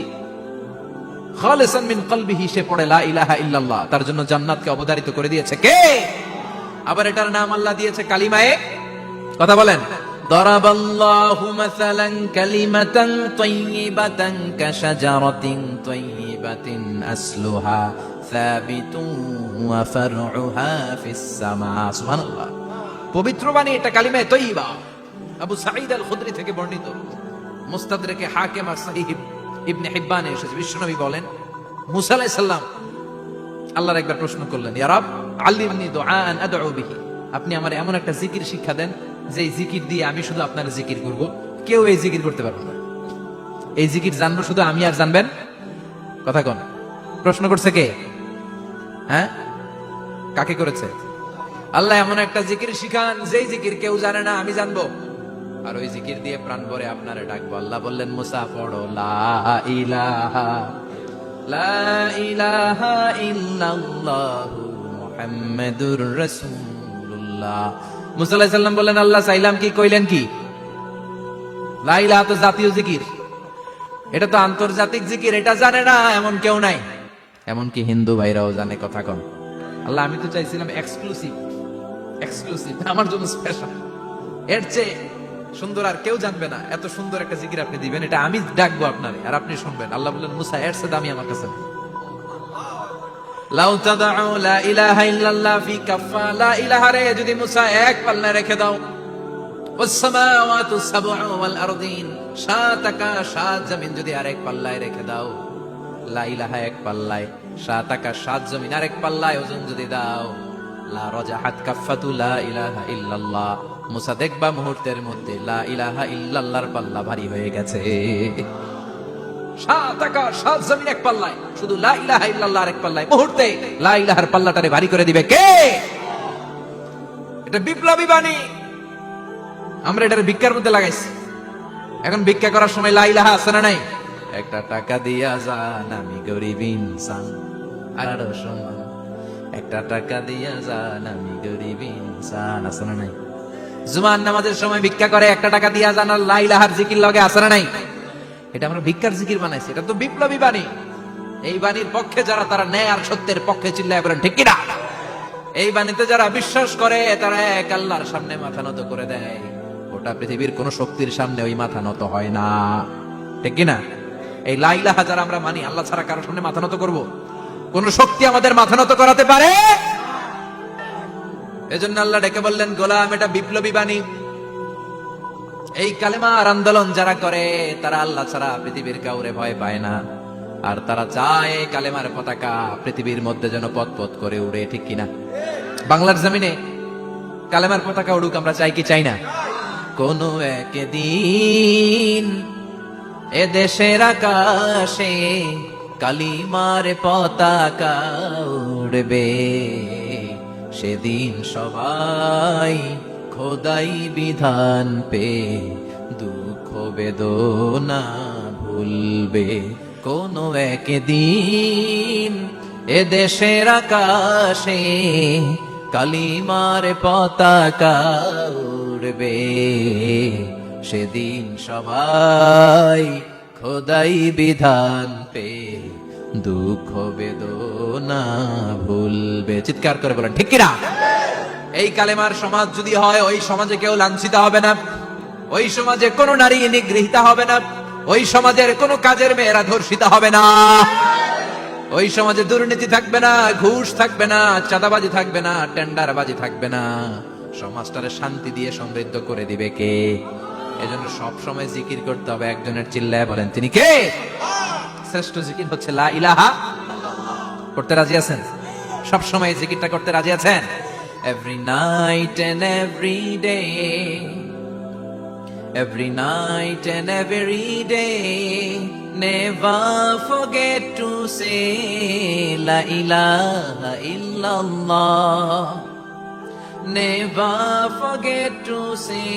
খালিসান মিন কলবিহি সে পড়ে লা ইলাহা ইল্লাল্লাহ, তার জন্য জান্নাতকে অবধারিত করে দিয়েছে কে? আবার এটার নাম আল্লাহ দিয়েছে কালিমায়ে। কথা বলেন। দরাবাল্লাহু মাসালান কালিমাতান তাইয়িবাতান কাশাজারাতিন তাইয়িবাতিন আসলুহা সাবিতুন ওয়া ফারউহা ফিস সামা। সুবহানাল্লাহ। পবিত্র বাণী, এটা কালিমা তয়্যিবা। আবু সাঈদ আল খুদরি থেকে বর্ণিত, মুস্তাদরাকে হাকিম আর সহিহ ইবনে হিব্বানে এসেছে। বিশ্বনবী বলেন, মুসা আলাইহিস সালাম আল্লাহর একবার প্রশ্ন করলেন, ইয়া রব আল্লিমনি দুআআন আদউ বিহি, আপনি আমার এমন একটা জিকির শিক্ষা দেন যে জিকির দিয়ে আমি শুধু আপনার জিকির করব, কেউ এই জিকির করতে পারবে না। এই জিকির জানবো শুধু আমি, আর জানবেন কথা কোন? প্রশ্ন করছে কে? হ্যাঁ, কাকে করেছে? আল্লাহ এমন একটা জিকির শিখান যেই জিকির কেউ জানে না, আমি জানবো, আর ওই জিকির দিয়ে প্রাণ ভরে আপনারে ডাকবো। আল্লাহ বললেন, মুসা পড়ো লা ইলাহা ইল্লাল্লাহু মুহাম্মাদুর রাসূলুল্লাহ। মুসা আলাইহিস সালাম বললেন, আল্লাহ চাইলাম কি, কইলেন কি? লা ইলাহা তো জাতীয় জিকির, এটা তো আন্তর্জাতিক জিকির, এটা জানে না এমন কেউ নাই, এমনকি হিন্দু ভাইরাও জানে। কথা কন। আল্লাহ আমি তো চাইছিলাম এক্সক্লুসিভ, আমার জন্য স্পেশাল, এর চেয়ে সুন্দর আর কেউ জানবে না। এত সুন্দর একটা জিকির আপনি দিবেন, এটা আমি ডাকবো আপনারে আর আপনি শুনবেন। আল্লাহ বললেন, মুসা এর চেয়ে দামি আমার কাছে লাউ তাদউ লা ইলাহা ইল্লাল্লাহ ফি কাফা, লা ইলাহা রে যদি মুসা এক পাল্লায় রেখে দাও, ওয়াস সামাওয়াতু সাবউ ওয়াল আরদিন, সাত আকাশ সাত জমিন যদি আরেক পাল্লায় রেখে দাও, লা ইলাহা এক পাল্লায়, সাত আকাশ সাত জমিন আরেক পাল্লায় ওজন যদি দাও, লা রাজাহাত কাফাতু লা ইলাহা ইল্লাল্লাহ, মুসা দেখবা মুহূর্তের মধ্যে লা ইলাহা ইল্লাল্লাহর পাল্লা ভারী হয়ে গেছে। সাত আকাশ সাত জমিন এক পাল্লায়, শুধু লা ইলাহা ইল্লাল্লাহর এক পাল্লায়, মুহূর্তে লা ইলাহার পাল্লাটারে ভারী করে দিবে কে? এটা বিপ্লবী বাণী। আমরা এটার ভিক্ষার মধ্যে লাগাইছি। এখন ভিক্ষা করার সময় লা ইলাহা আছে না নাই? একটা টাকা দিয়া যান, আমি গরিব ইনসান, আর সমান, একটা টাকা দিয়া যান, আমি গরিব ইনসান, আছে না নাই? জুমার নামাজের সময় ভিক্ষা করে, একটা টাকা দিয়া যান, আর লা ইলাহার জিকির লগে, আছে না নাই? এটা আমরা ভিক্ষার জিকির বানাইছি, এটা তো বিপ্লবী বাণী। এই বাণীর পক্ষে যারা, তারা ন্যায় আর সত্যের পক্ষে চিল্লায় বলেন ঠিক কিনা? এই বাণীতে যারা বিশ্বাস করে, তারা এক আল্লাহর সামনে মাথা নত করে দেয়। গোটা পৃথিবীর কোন শক্তির সামনে ওই মাথা নত হয় না, ঠিক কিনা? এই লা ইলাহা যারা আমরা মানি, আল্লাহ ছাড়া কারোর সামনে মাথা নত করব? কোন শক্তি আমাদের মাথা নত করাতে পারে? এজন্য আল্লাহ ডেকে বললেন, গোলাম এটা বিপ্লবী বাণী। এই কালেমার আন্দোলন যারা করে, তারা আল্লাহ ছাড়া পৃথিবীর কাউরে ভয় পায় না, আর তারা চায় কালেমার পতাকা পৃথিবীর মধ্যে যেন পথ পথ করে উড়ে, ঠিক কিনা? বাংলার জমিনে কালেমার পতাকা উড়ুক, আমরা চাই কি চাই না? কোন একদিন এ দেশের আকাশে কালিমার পতাকা উড়বে, সেদিন সবাই খোদাই বিধান পে দুঃখ বেদনা ভুলবে। কোন একদিন এ দেশের আকাশে কালিমার পতাকা উড়বে, সেদিন সবাই খোদাই বিধান পে দুঃখ বেদনা ভুলবে। চিৎকার করে বলেন ঠিক কিনা? এই কালেমার সমাজ যদি হয়, ওই সমাজে কেউ লাঞ্ছিত হবে না, ওই সমাজে কোন নারী নিগৃহীতা হবে না, ওই সমাজের কোন কাজের মেয়েরা ধর্ষিত হবে না, ওই সমাজে দুর্নীতি থাকবে না, ঘুষ থাকবে না, চাঁদাবাজি থাকবে না, টেন্ডারবাজি থাকবে না। সমাজটারে শান্তি দিয়ে সমৃদ্ধ করে দিবে কে? এজন্য সব সময় জিকির করতে হবে একজনের, চিল্লায় বলেন তিনি কে? শ্রেষ্ঠ জিকির হচ্ছে লা ইলাহা। করতে রাজি আছেন? সব সময় জিকিরটা করতে রাজি আছেন? Every night and every day, every night and every day, never forget to say la ilaha illallah, never forget to say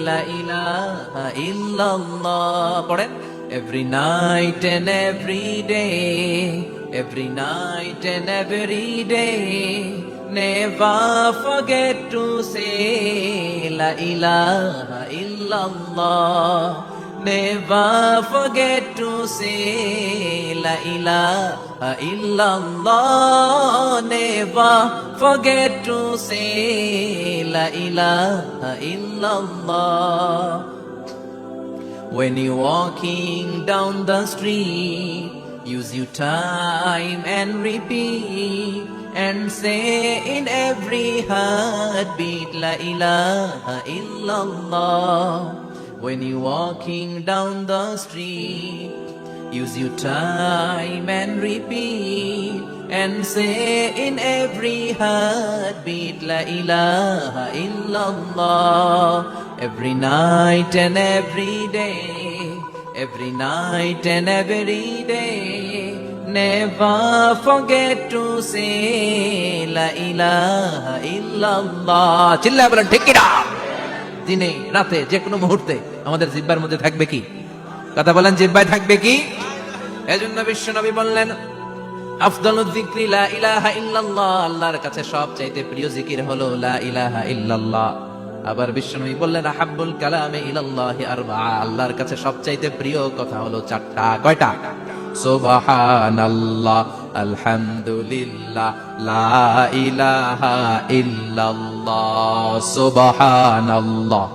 la ilaha illallah. পড়েন, every night and every day, every night and every day, never forget to say la ilaha illallah, never forget to say la ilaha illallah, never forget to say la ilaha illallah. When you're walking down the street, Use your time and repeat and say in every heartbeat, La ilaha illallah. When you're walking down the street, use your time and repeat and say in every heartbeat, La ilaha illallah. Every night and every day, every night and every day, never forget to say La ilaha illallah. চিল্লায় বলেন ঠিক কিনা? দিনে রাতে যে কোনো মুহূর্তে আমাদের জিহ্বার মধ্যে থাকবে কি? কথা বলেন, জিহ্বায় থাকবে কি? এজন্য বিশ্বনবী বললেন আফদালুয যিকরি লা ইলাহা ইল্লাল্লাহ, আল্লাহর কাছে সবচাইতে প্রিয় জিকির হলো লা ইলাহা ইল্লাল্লাহ। আবার বিশ্বনবী বললেন আহাব্বুল কালামে ইলাল্লাহি আরবাআ, আল্লাহর কাছে সবচাইতে প্রিয় কথা হলো চারটা। কয়টা? সুবহানাল্লাহ, আলহামদুলিল্লাহ, লা ইলাহা ইল্লাল্লাহ। সুবহানাল্লাহ,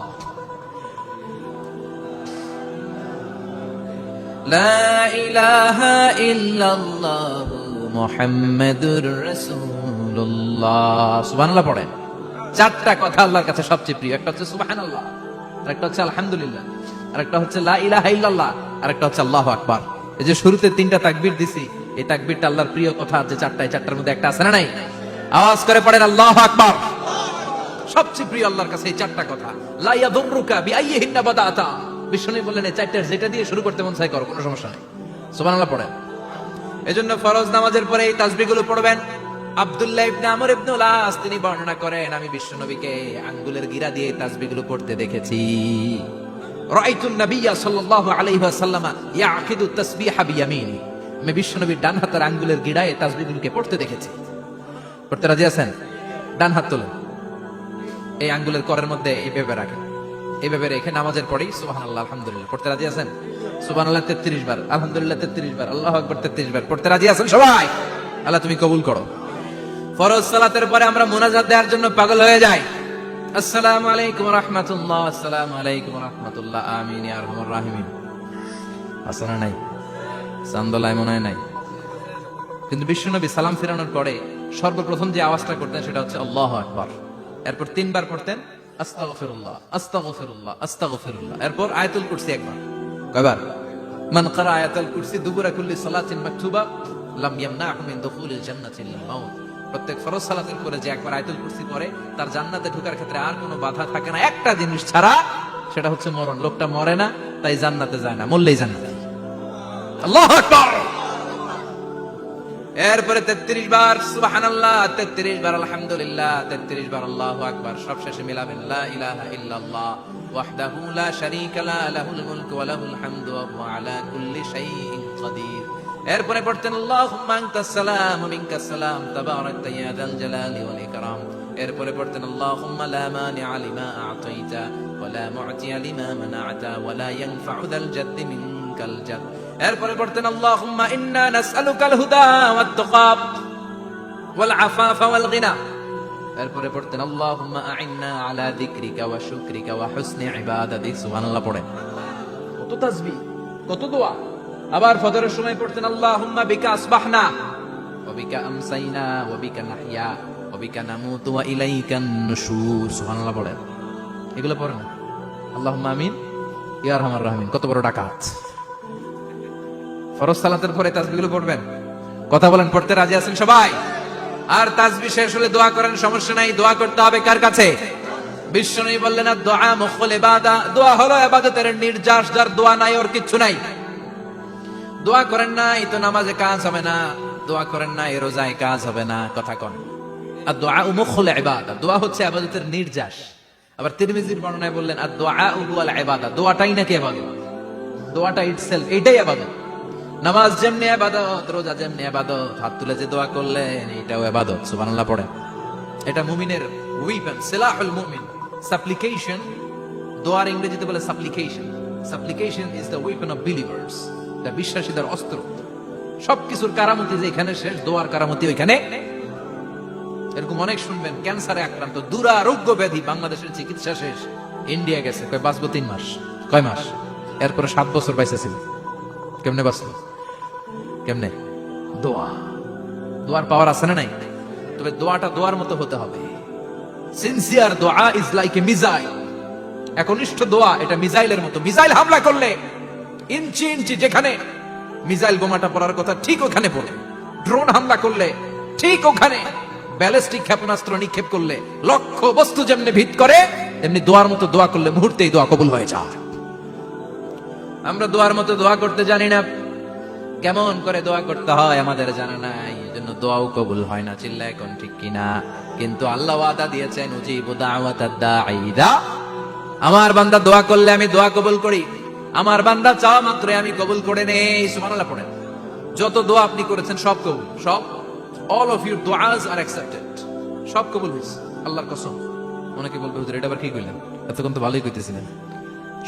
লা ইলাহা ইল্লাল্লাহ, মুহাম্মাদুর রাসূলুল্লাহ। সুবহানাল্লাহ পড়েন। চারটা কথা আল্লাহর কাছে সবচেয়ে প্রিয়। একটা হচ্ছে সুবহানাল্লাহ, আরেকটা হচ্ছে আলহামদুলিল্লাহ, আরেকটা হচ্ছে লা ইলাহা ইল্লাল্লাহ, আরেকটা হচ্ছে আল্লাহু আকবার। এই যে শুরুতে তিনটা তাকবীর দিছি, এই তাকবীরটা আল্লাহর প্রিয় কথা যে চারটা, এই চারটার মধ্যে একটা আছে না নাই? আওয়াজ করে পড়েন আল্লাহু আকবার। সবচেয়ে প্রিয় আল্লাহর কাছে এই চারটা কথা। লা ইয়াদুররুকা বিআইয়িহিন্না বাদাতা, বিষ্ণু বললেন এই চারটার যেটা দিয়ে শুরু করতে মন চাই করো, কোনো সমস্যা নেই। সুবহানাল্লাহ পড়েন। এজন্য ফরজ নামাজের পরে এই তাসবিহগুলো পড়বেন। আব্দুল্লাহ ইবনে আমর ইবনে আস তিনি বর্ণনা করেন, আমি বিশ্বনবীকে আঙ্গুলের গিরা দিয়ে তাসবিহগুলো পড়তে দেখেছি। রাআইতুন নাবিয়্যা সাল্লাল্লাহু আলাইহি ওয়াসাল্লাম ইয়াকিদু তাসবিহা বিয়ামিনি, আমি বিশ্বনবীর ডান হাতের আঙ্গুলের গিরায় তাসবিহগুলোকে পড়তে দেখেছি। পড়তে রাজি আছেন? ডান হাত তুলেন, এই আঙ্গুলের করের মধ্যে এইভাবে রাখেন, এইভাবে রেখে নামাজের পরেই সুবহানাল্লাহ আলহামদুলিল্লাহ পড়তে রাজি আছেন? সুবহানাল্লাহ 33 বার, আলহামদুলিল্লাহ 33 বার, আল্লাহু আকবার 33 বার পড়তে রাজি আছেন সবাই? আল্লাহ তুমি কবুল করো। ফরজ সালাতের পরে আমরা মুনাজাত দেওয়ার জন্য পাগল হয়ে যাই। আসসালামু আলাইকুম ওয়া রাহমাতুল্লাহ, আসসালামু আলাইকুম ওয়া রাহমাতুল্লাহ, আমিন ইয়া আরহামার রাহিমিন। আসলে নাই, চান্দলায় মনে হয় নাই। কিন্তু বিশ্বনবী সালাম ফিরানোর পরে সর্বপ্রথম যে আওয়াজটা করতেন সেটা হচ্ছে আল্লাহু আকবার। এরপর 3 বার পড়তেন আস্তাগফিরুল্লাহ, আস্তাগফিরুল্লাহ, আস্তাগফিরুল্লাহ। এরপর আয়াতুল কুরসি একবার। কয়বার? মান ক্বারা আয়াতুল কুরসি দুবুরা কুল্লি সালাতিন মাকতুবা লাম ইয়ামনাহু মিন দুখুলিল জান্নাতি ইল্লাল মাউত। প্রত্যেক ফরজ সালাতের পরে যে একবার আয়াতুল কুরসি পড়ে তার জান্নাতে ঢোকার ক্ষেত্রে আর কোনো বাধা থাকে না, একটা জিনিস ছাড়া, সেটা হচ্ছে মরণ। লোকটা মরে না তাই জান্নাতে যায় না, মরলেই জান্নাতে। আল্লাহু আকবার। এরপরে 33 বার সুবহানাল্লাহ, 33 বার আলহামদুলিল্লাহ, 33 বার আল্লাহু আকবার। সব শেষে মিলাবেন লা ইলাহা ইল্লাল্লাহ ওয়াহদাহু লা শারীকা লা লাহুল মুলকু ওয়া লাহুল হামদু ওয়া হুয়া আলা কুল্লি শাইইন কাদির। এরপরে পড়তেন আল্লাহুম্মা আনতাস সালাম ওয়া মিনকাস সালাম তাবারাকতা ইয়া যাল জালালি ওয়াল ইকরাম। এরপরে পড়তেন আল্লাহুম্মা লা মানিআ লিমা আ'তাইতা ওয়া লা মু'তিয়া লিমা মানা'তা ওয়া লা ইয়ানফা'ু যাল জাদ্দি মিনকাল জাদ। এরপরে পড়তেন আল্লাহুম্মা ইন্না নাসআলুকাল হুদা ওয়াত তুকা ওয়াল আফাফা ওয়াল গিনা। এরপরে পড়তেন আল্লাহুম্মা আ'ইন্না আলা যিকরিকা ওয়া শুকরিকা ওয়া হুসনি ইবাদাতিক। সুবহানাল্লাহ পড়েন। কত তাসবিহ, কত দোয়া। আবার ফজরের সময় পড়তেন আল্লাহুম্মা বিকা আসবাহনা ওয়া বিকা আমসাইনা ওয়া বিকা নাহইয়া ওয়া বিকা নামুতু ওয়া ইলাইকান নুশুর। সুবহানাল্লাহ পড়েন। এগুলো পড়েন আল্লাহুম্মা আমিন ইয়া আরহামার রাহিমিন। কত বড় ডাকাত। ফরজ সালাতের পরে তাসবিহগুলো পড়বেন। কথা বলেন, পড়তে রাজি আছেন সবাই? আর তাসবিহ শেষ হলে দোয়া করেন, সমস্যা নাই। দোয়া করতে হবে কার কাছে? বিশ্বনবী বললেন দুআ মুখুল ইবাদা, দোয়া হলো ইবাদতের নির্যাস। যার দোয়া নাই ওর কিচ্ছু নাই। দোয়া করেন নাই তো নামাজে কাজ হবে না, দোয়া করেন নাই রোজায় কাজ হবে না। কথা কোন? আর দোয়া মুখুল ইবাদা, দোয়া হচ্ছে ইবাদতের নির্যাস। আবার তিরমিজির বর্ণনায় বললেন আর দোয়া হুয়াল ইবাদা, দোয়াটাই নাকি ইবাদত, দোয়াটা ইটসেলফ এইটাই ইবাদত। নামাজ যেমনি ইবাদত, রোজা যেমনি ইবাদত, হাত তুলে যে দোয়া করলেন এটাও ইবাদত। সুবহানাল্লাহ পড়েন। এটা মুমিনের ওয়েপন, সিলাহুল মুমিন। সাপ্লিকেশন, দোয়ার ইংরেজিতে বলে সাপ্লিকেশন। সাপ্লিকেশন is the weapon of believers, এটা বিশ্বাসীদের অস্ত্র। সবকিছুর কারামতি যেখানে শেষ, দোয়ার কারামতি ওইখানে। এরকম অনেক শুনবেন ক্যান্সারে আক্রান্ত, দুরারোগ্য ব্যাধি, বাংলাদেশের চিকিৎসা শেষ, ইন্ডিয়া গেছে, কয় বাঁচবো 3 মাস। কয় মাস? এরপরে 7 বছর বাইসে ছিল। কেমনে বাঁচলো? কেমনে? দোয়া। দোয়ার পাওয়ার আছে না নাই? তবে দোয়াটা দোয়ার মতো হতে হবে। সিনসিয়ার দোয়া ইজ লাইক এ মিসাইল। একনিষ্ঠ দোয়া এটা মিসাইলের মতো। মিসাইল হামলা করলে ইঞ্চি ইঞ্চি যেখানে মিসাইল বোমাটা পড়ার কথা ঠিক ওখানে পড়ে। ড্রোন হামলা করলে ঠিক ওখানে, ব্যালিস্টিক ক্ষেপণাস্ত্র নিক্ষেপ করলে লক্ষ্য বস্তু যেমনি ভিত করে, তেমনি দোয়ার মতো দোয়া করলে মুহূর্তেই দোয়া কবুল হয়ে যায়। আমরা দোয়ার মতো দোয়া করতে জানি না, কেমন করে দোয়া করতে হয় আমাদের জানা নাই, এজন্য দোয়াও কবুল হয় না। চিল্লা এখন ঠিক কিনা? কিন্তু আল্লাহ ওয়াদা দিয়েছেন, উজিবু দাওয়াতাদ দাঈদা, আমার বান্দা দোয়া করলে আমি দোয়া কবুল করি, আমার বান্দা চাওয়া মাত্রই আমি কবুল করে নেই। সুবহানাল্লাহ পড়েন। যত দোয়া আপনি করেছেন সব কবুল, সব, অল অফ ইউর দুআস আর অ্যাকসেপ্টেড, সব কবুল হয়েছে আল্লাহর কসম। অনেকে বলবে হুজুর এটা আবার কি কইলেন, এতক্ষণ তো ভালোই কইতেছিলেন,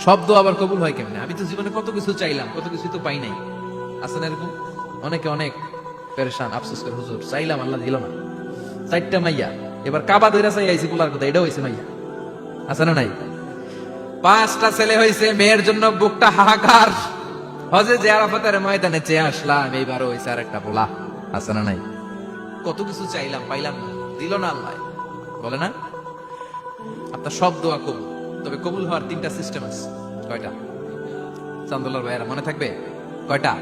সব দোয়া আবার কবুল হয় কেমনে? আমি তো জীবনে কত কিছু চাইলাম, কত কিছু তো পাই নাই। আসেন এরকম অনেকে অনেক পেরেশান, আফসোস করে হুজুর চাইলাম আল্লাহ দিল না। 4টা মাইয়া, এবার কাবা ধইরা চাই আইছি পোলার কথা, এটা হইছে মাইয়া। আছে না নাই? 5টা ছেলে হইছে, মেয়ের জন্য বুকটা হাহাকার। হজে যে আরাফাতের ময়দানে চেয়ে আসলাম, এইবারও হইছে আরেকটা পোলা। আছে না নাই? কত কিছু চাইলাম, পাইলাম না, দিল না আল্লাহ। বলে না আপনার সব দোয়া কবুল, তবে কবুল হওয়ার 3টা সিস্টেম আছে। কয়টা? চান্দুল্লাহর ভাইয়েরা মনে থাকবে? কয়টা?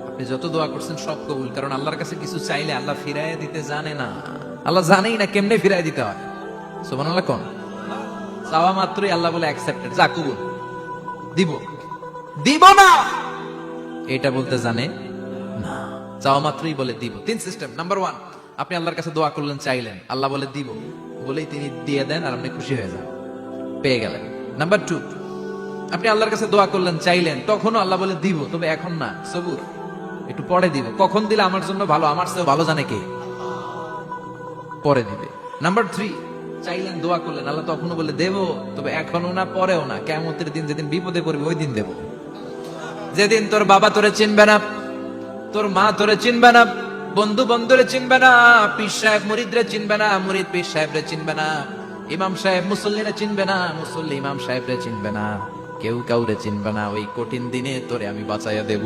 আপনি যত দোয়া করছেন সব কবুল, কারণ আল্লাহর কাছে কিছু চাইলে আল্লাহ ফিরাইয়া দিতে জানে না। আল্লাহ জানেই না কেমনে ফিরাই দিতে হয়। সুবহানাল্লাহ কোন? চাওয়া মাত্রই আল্লাহ বলে অ্যাকসেপ্টেড, যা কবুল, দিব দিব না এটা বলতে জানে না, চাওয়া মাত্রই বলে দিব। 3 সিস্টেম। নাম্বার 1, আপনি আল্লাহর কাছে দোয়া করলেন, চাইলেন, আল্লাহ বলে দিব, বলেই তিনি দিয়ে দেন আর আপনি খুশি হয়ে যান, পেয়ে গেলেন। নাম্বার 2, আপনি আল্লাহর কাছে দোয়া করলেন, চাইলেন, তখনও আল্লাহ বলে দিব, তবে এখন না, সবুর, একটু পরে দিব। কখন দিলে আমার জন্য ভালো, আমার চেয়ে ভালো জানে কে, পরে দিবে। নাম্বার 3, চাইলেন, দোয়া করলেন, আল্লাহ তখনও বলে দেব, তবে এখনো না, পরেও না, কিয়ামতের দিন যেদিন বিপদে পড়বে ওই দিন দেব। যেদিন তোর বাবা তোরে চিনবে না, তোর মা তোরে চিনবে না, বন্ধু বন্ধুরে চিনবে না, পীর সাহেব মুরিদরে চিনবে না, মুরিদ পীর সাহেবরে চিনবে না, ইমাম সাহেব মুসল্লিরে চিনবে না, মুসল্লি ইমাম সাহেবরে চিনবে না, কেউ কাউরে চিনবে না। ওই কঠিন দিনে তোরে আমি বাঁচাইয়া দেব।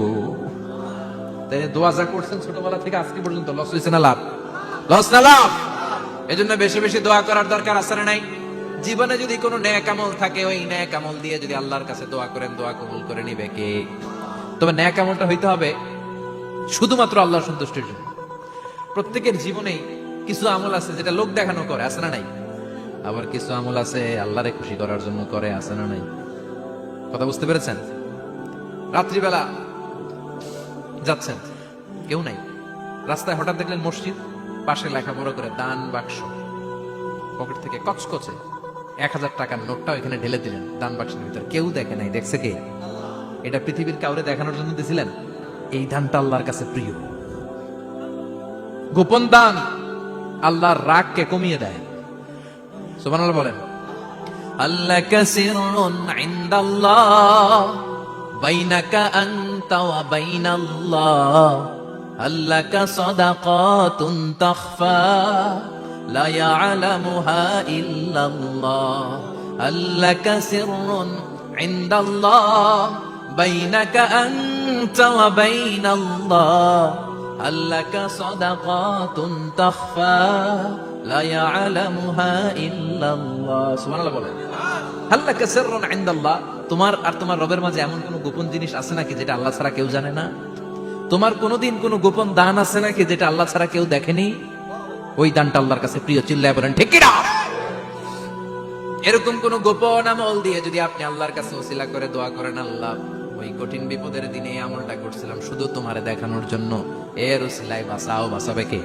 তাই দোয়া যা করছেন ছোটবেলা থেকে আজকে পর্যন্ত, লস হয়েছে না লাভ? লস না লাভ? এজন্য বেশি বেশি দোয়া করার দরকার আছে না নাই? জীবনে যদি কোনো নেক আমল থাকে, ওই নেক আমল দিয়ে যদি আল্লাহর কাছে দোয়া করেন, দোয়া কবুল করে নিবে কে? তবে নেক আমলটা হইতে হবে শুধুমাত্র আল্লাহর সন্তুষ্টির জন্য। প্রত্যেকের জীবনেই কিছু আমল আছে যেটা লোক দেখানো করে, আছে না নাই? আবার কিছু আমল আছে আল্লাহরে খুশি করার জন্য করে, আছে না নাই? কথা বুঝতে পেরেছেন? রাত্রিবেলা যাচ্ছেন, কেউ নাই, রাস্তায় হঠাৎ দেখলেন মসজিদ, পাশে লেখা বড় করে দান বাক্স, পকেট থেকে কচকচে 1000 টাকার নোটটা এখানে ঢেলে দিলেন দান বাক্সের ভিতর। কেউ দেখে নাই, দেখছে কে? এটা পৃথিবীর কাউরে দেখানোর জন্য দিছিলেন? এই দানটা আল্লাহর কাছে প্রিয়। গোপন দান আল্লাহর রাগকে কমিয়ে দেয়। সুবহানাল্লাহ বলেন। আল্লাকা সিররুন ইনদাল্লাহ বাইনাকা আনতা ওয়া বাইনাল্লাহ, আল্লাকা সাদাকাতুন তাখফা লা ইয়ালামুহা ইল্লাল্লাহ, আল্লাকা সিররুন ইনদাল্লাহ বাইনাকা আনতা ওয়া বাইনাল্লাহ, আল্লাকা সাদাকাতুন তাখফা লা ইয়ালামুহা ইল্লাল্লাহ। সুবহানাল্লাহ বলেন। আল্লাকা সিররুন ইনদাল্লাহ, তোমার আর তোমার রবের মাঝে এমন কোন গোপন জিনিস আছে নাকি যেটা আল্লাহ ছাড়া কেউ জানে না? তোমার কোনোদিন কোনো গোপন দান আছে নাকি যেটা আল্লাহ ছাড়া কেউ দেখেনি? ওই দানটা আল্লাহর কাছে প্রিয়। চিল্লায় বলেন ঠিক কি না? এরকম কোন গোপন আমল দিয়ে যদি আপনি আল্লাহর কাছে ওসিলা করে দোয়া করেন, আল্লাহ ওই কঠিন বিপদের দিনে এই আমলটা করছিলাম শুধু তোমারে দেখানোর জন্য, এর ওসিলায় বাঁচাও, বাঁচাবে কে?